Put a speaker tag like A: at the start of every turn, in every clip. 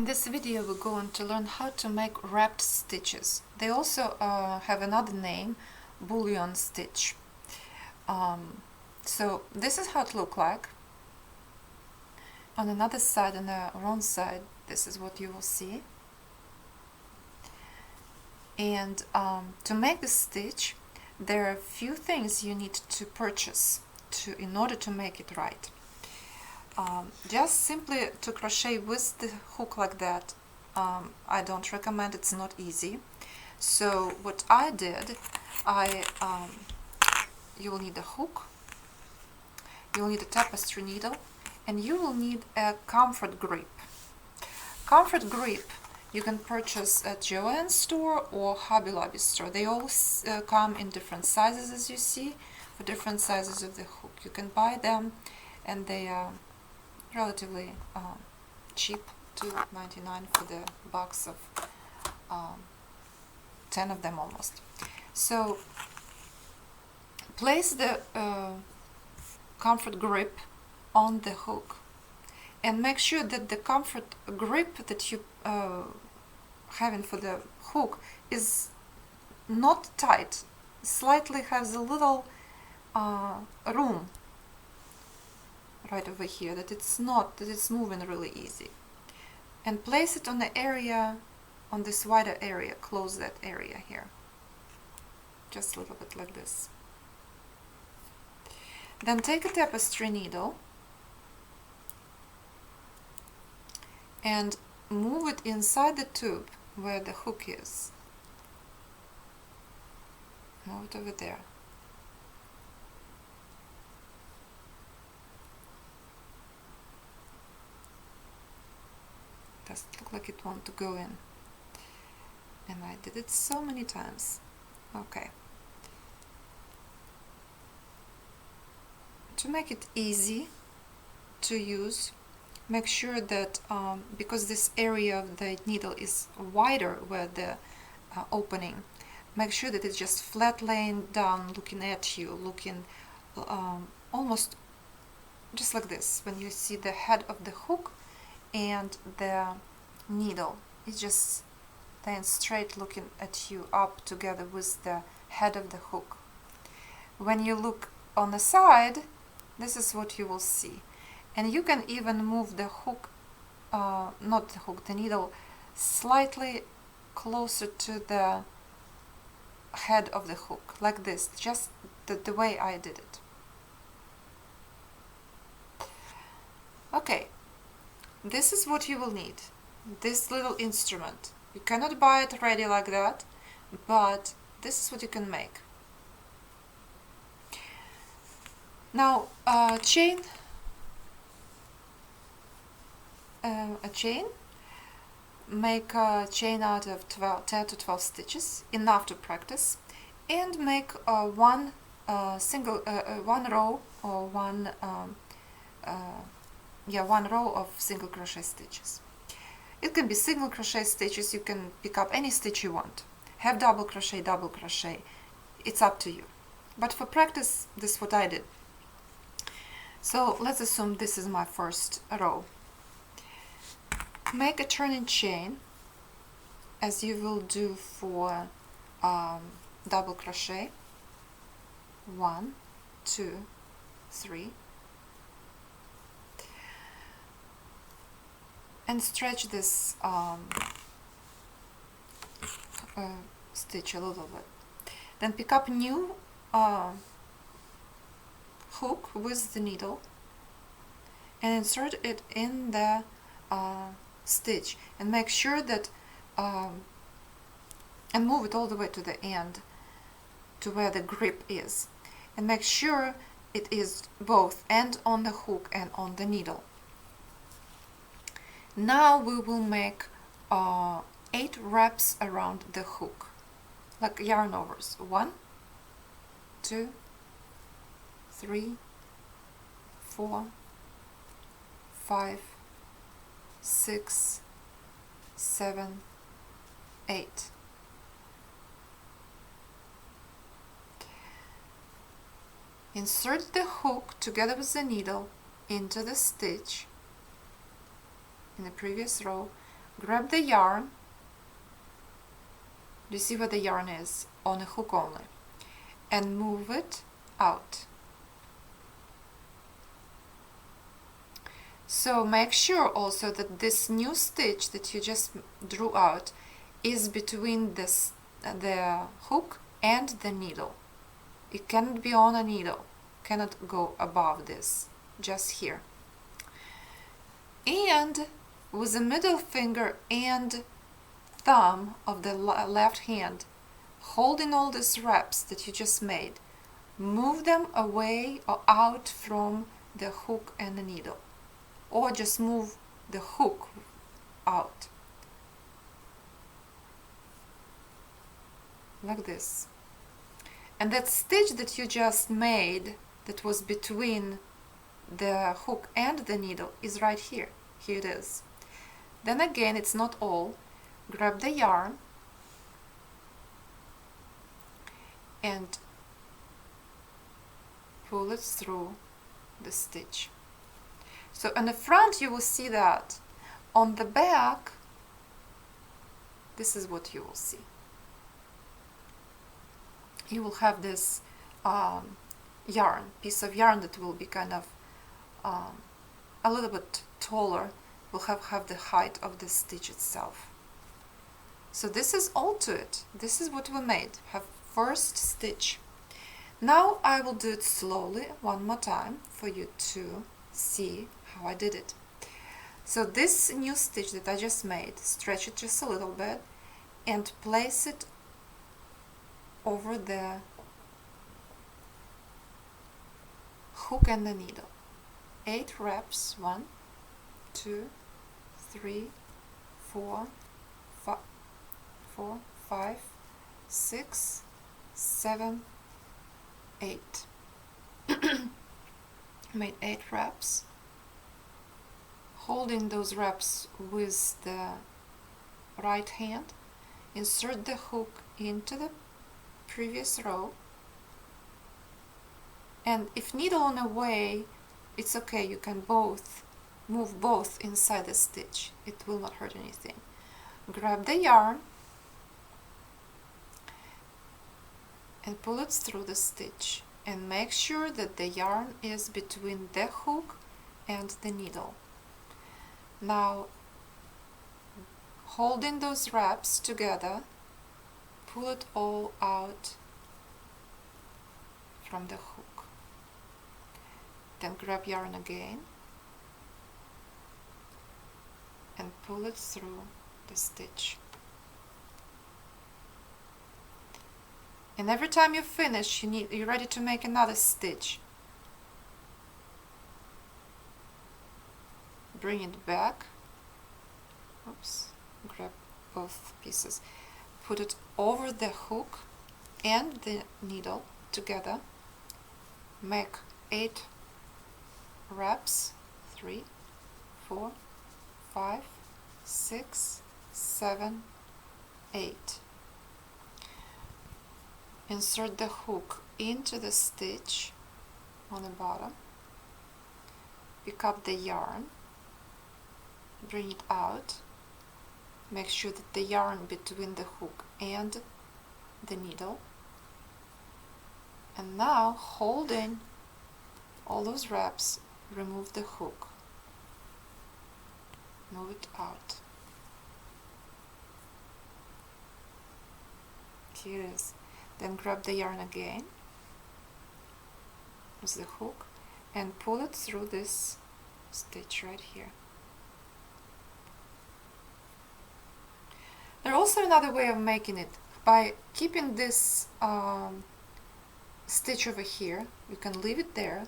A: In this video we're going to learn how to make wrapped stitches. They also have another name, Bullion stitch. So this is how it looks like. On another side, on the wrong side, this is what you will see. And to make the stitch, there are a few things you need to purchase in order to make it right. Just simply to crochet with the hook like that, I don't recommend. It's not easy. So what I did, you will need a hook, you will need a tapestry needle, and you will need a comfort grip. Comfort grip you can purchase at Joann's store or Hobby Lobby store. They all come in different sizes, as you see, for different sizes of the hook. You can buy them, and they are relatively cheap, $2.99 for the box of 10 of them almost. So place the comfort grip on the hook and make sure that the comfort grip that you having for the hook is not tight, slightly has a little room right over here, that it's moving really easy, and place it on the area, on this wider area, close that area here, just a little bit like this. Then take a tapestry needle and move it inside the tube where the hook is. Move it over there. Doesn't look like it wants to go in, and I did it so many times. Okay. To make it easy to use, make sure that because this area of the needle is wider where the opening, make sure that it's just flat laying down, looking at you, looking almost just like this. When you see the head of the hook and the needle, it's just laying straight, looking at you up together with the head of the hook. When you look on the side, this is what you will see. And you can even move the hook, not the hook, the needle, slightly closer to the head of the hook, like this, just the way I did it. Okay. This is what you will need, this little instrument. You cannot buy it ready like that, but this is what you can make. Now, a chain, make a chain out of 10 to 12 stitches, enough to practice, and make one row or one row of single crochet stitches. It can be single crochet stitches, you can pick up any stitch you want. Have double crochet, it's up to you. But for practice, this is what I did. So let's assume this is my first row. Make a turning chain, as you will do for double crochet. 1, 2, 3. And stretch this stitch a little bit. Then pick up new hook with the needle and insert it in the stitch, and make sure that and move it all the way to the end, to where the grip is, and make sure it is both and on the hook and on the needle. Now we will make 8 wraps around the hook, like yarn overs. 1, 2, 3, 4, 5, 6, 7, 8. Insert the hook together with the needle into the stitch in the previous row, grab the yarn. Do you see where the yarn is? On a hook only. And move it out. So make sure also that this new stitch that you just drew out is between this, the hook and the needle. It cannot be on a needle, cannot go above this, just here. And with the middle finger and thumb of the left hand, holding all these wraps that you just made, move them away or out from the hook and the needle, or just move the hook out, like this. And that stitch that you just made, that was between the hook and the needle, is right here. Here it is. Then again, it's not all. Grab the yarn and pull it through the stitch. So on the front you will see that. On the back, this is what you will see. You will have this yarn, piece of yarn that will be kind of a little bit taller, will have the height of the stitch itself. So this is all to it. This is what we made. Have first stitch. Now I will do it slowly one more time for you to see how I did it. So this new stitch that I just made, stretch it just a little bit and place it over the hook and the needle. 8 wraps, 1, 2, 3, 4, 5, 6, 7, 8. Made 8 wraps. Holding those wraps with the right hand, insert the hook into the previous row, and if needle on the way, it's okay, you can move both inside the stitch, it will not hurt anything. Grab the yarn and pull it through the stitch, and make sure that the yarn is between the hook and the needle. Now, holding those wraps together, pull it all out from the hook. Then grab yarn again and pull it through the stitch. And every time you finish, you're ready to make another stitch. Bring it back. Oops, grab both pieces. Put it over the hook and the needle together. Make 8 wraps. 3, 4, 5, 6, 7, 8. Insert the hook into the stitch on the bottom. Pick up the yarn. Bring it out. Make sure that the yarn between the hook and the needle. And now, holding all those wraps, remove the hook. Move it out. Here it is. Then grab the yarn again with the hook and pull it through this stitch right here. There's also another way of making it. By keeping this stitch over here, you can leave it there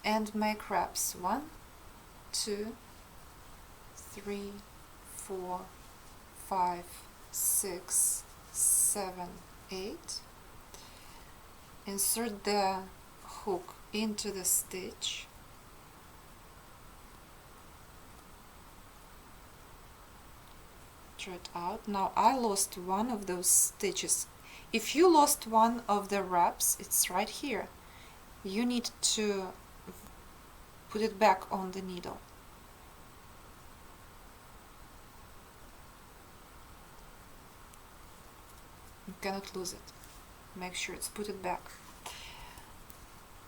A: and make wraps. 1, 2, 3, 4, 5, 6, 7, 8. Insert the hook into the stitch. Draw it out. Now I lost one of those stitches. If you lost one of the wraps, it's right here. You need to put it back on the needle. cannot lose it. Make sure it's put it back.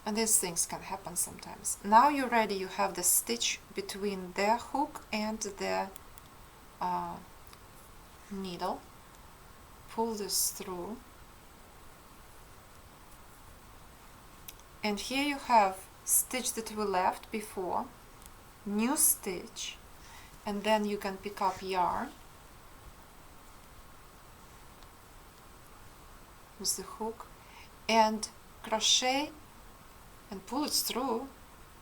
A: And these things can happen sometimes. Now you're ready, you have the stitch between the hook and the needle. Pull this through. And here you have stitch that we left before, new stitch, and then you can pick up yarn with the hook and crochet and pull it through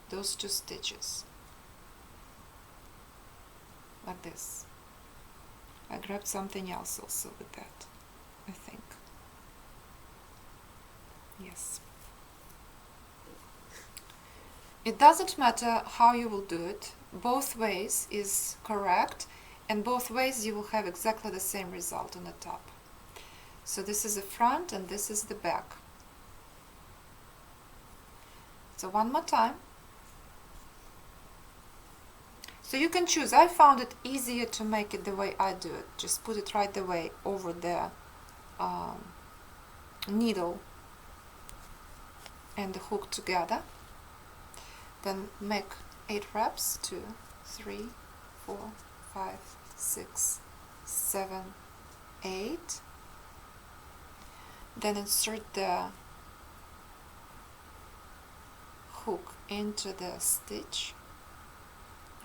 A: those two stitches like this. I grabbed something else also with that, I think. Yes. It doesn't matter how you will do it, both ways is correct, and both ways you will have exactly the same result on the top. So this is the front and this is the back. So one more time. So you can choose. I found it easier to make it the way I do it. Just put it right away over the needle and the hook together. Then make 8 wraps, 2, 3, 4, 5, 6, 7, 8. Then insert the hook into the stitch,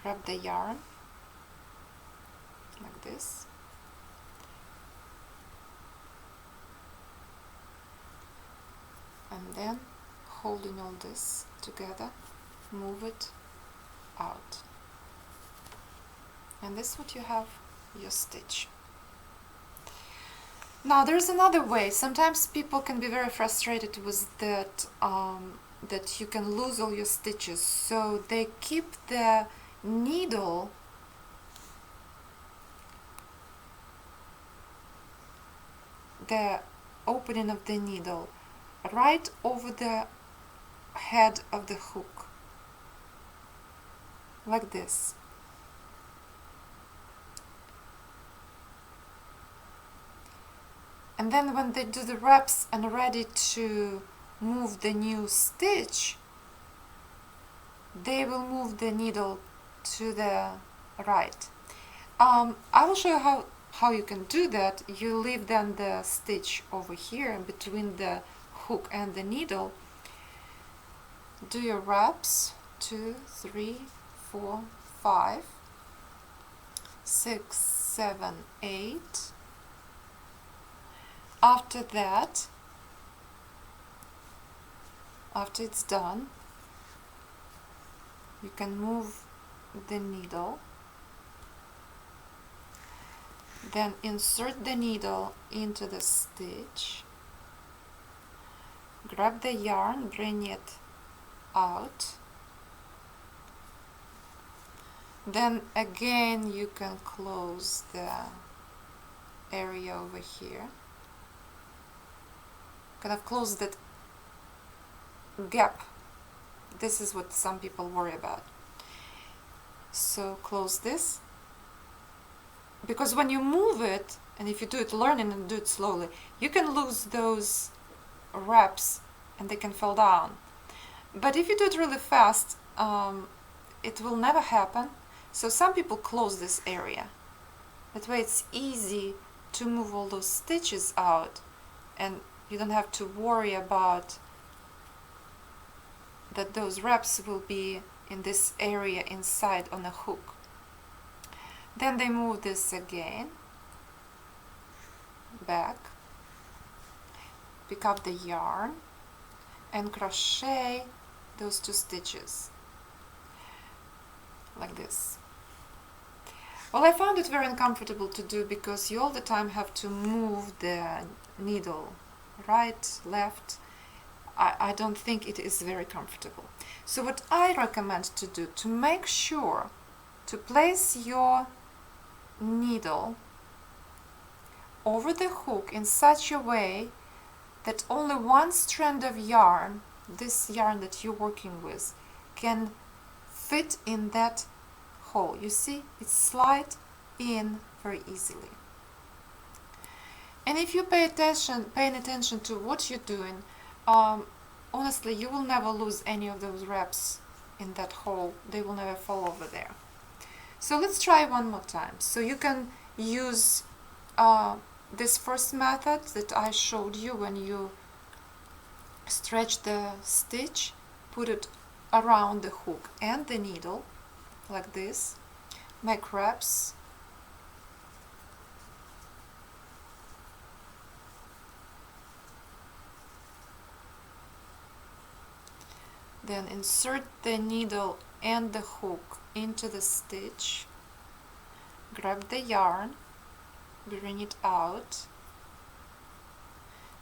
A: grab the yarn like this, and then holding all this together, move it out, and this is what you have, your stitch. Now there's another way. Sometimes people can be very frustrated with that, that you can lose all your stitches, so they keep the needle the opening of the needle right over the head of the hook, like this. And then when they do the wraps and ready to move the new stitch, they will move the needle to the right. I will show you how you can do that. You leave then the stitch over here between the hook and the needle. Do your wraps, 2, 3, 4, 5, 6, 7, 8. After that, after it's done, you can move the needle, then insert the needle into the stitch, grab the yarn, bring it out, then again you can close the area over here, kind of close that gap. This is what some people worry about. So close this, because when you move it, and if you do it learning and do it slowly, you can lose those wraps and they can fall down. But if you do it really fast, it will never happen. So some people close this area. That way it's easy to move all those stitches out, and you don't have to worry about that those wraps will be in this area inside on a hook. Then they move this again back, pick up the yarn and crochet those 2 stitches like this. Well, I found it very uncomfortable to do because you all the time have to move the needle right, left. I don't think it is very comfortable. So what I recommend to do, to make sure to place your needle over the hook in such a way that only one strand of yarn, this yarn that you're working with, can fit in that hole. You see, it slides in very easily. And if you paying attention to what you're doing, honestly, you will never lose any of those reps in that hole. They will never fall over there. So let's try one more time. So you can use this first method that I showed you when you stretch the stitch, put it around the hook and the needle like this, make reps, then insert the needle and the hook into the stitch, grab the yarn, bring it out,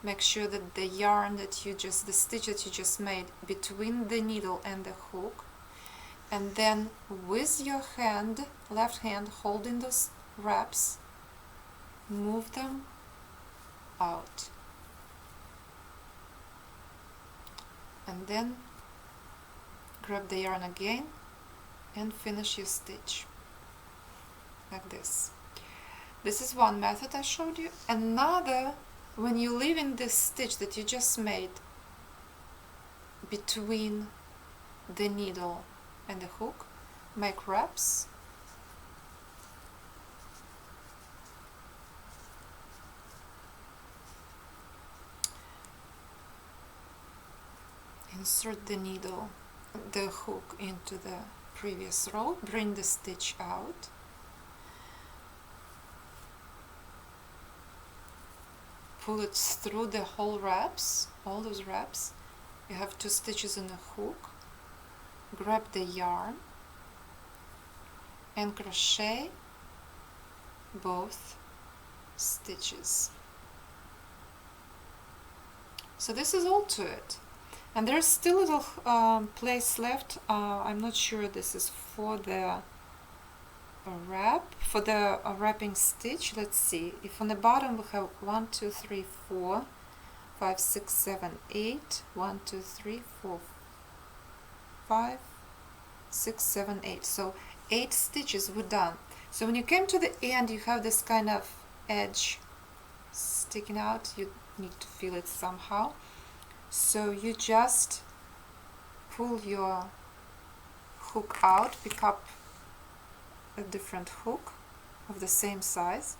A: make sure that the yarn that the stitch that you just made between the needle and the hook, and then with your hand, left hand, holding those wraps, move them out, and then grab the yarn again and finish your stitch like this. This is one method I showed you. Another, when you're leaving this stitch that you just made between the needle and the hook, make wraps, insert the needle, the hook into the previous row, bring the stitch out, pull it through the whole wraps, all those wraps. You have 2 stitches in the hook, grab the yarn and crochet both stitches. So this is all to it. And there's still a little place left. I'm not sure this is for the wrap, for the wrapping stitch. Let's see. If on the bottom we have 1, 2, 3, 4, 5, 6, 7, 8. 1, 2, 3, 4, 5, 6, 7, 8. So 8 stitches were done. So when you came to the end, you have this kind of edge sticking out. You need to feel it somehow. So you just pull your hook out, pick up a different hook of the same size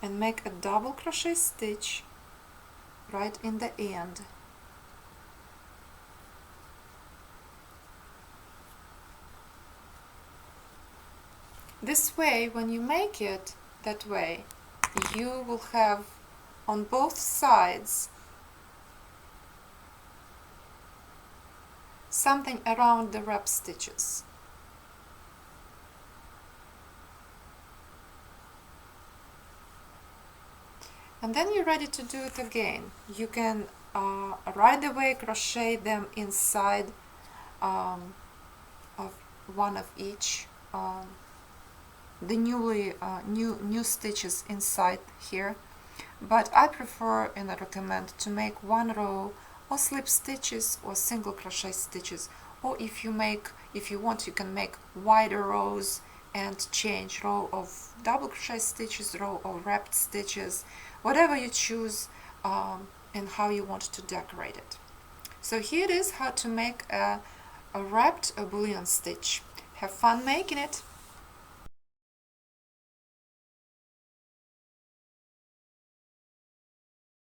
A: and make a double crochet stitch right in the end. This way, when you make it that way, you will have on both sides something around the wrap stitches. And then you're ready to do it again. You can right away crochet them inside of one of each, the new stitches inside here. But I prefer and I recommend to make one row or slip stitches or single crochet stitches, or if you want, you can make wider rows and change row of double crochet stitches, row of wrapped stitches, whatever you choose, and how you want to decorate it. So here it is, how to make a wrapped bullion stitch. Have fun making it!